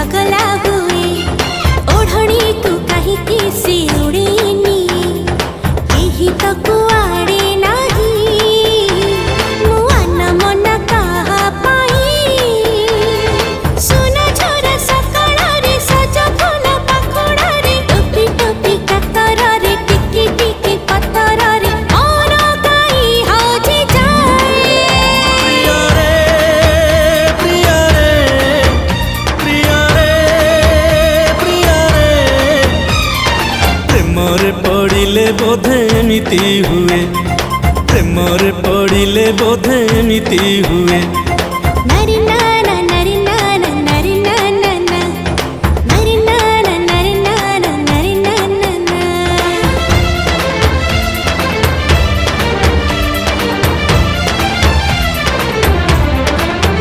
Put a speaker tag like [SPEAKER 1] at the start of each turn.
[SPEAKER 1] चगला हुए ओढ़णी तू कहीं किसी उड़ेनी यही तो कुआड़े नहीं मुआ न मना कहा पाई सुना छोरा सकाळा रे सज फूल पाखुड़ा रे टोपी टोपी कातर रे टिकी टिकी पतर रे और गाई हजे जाए
[SPEAKER 2] प्रिया रे प्रेमरे पड़िले बोधे एमिति हुए प्रेमरे पड़िले बोधे एमिति हुए।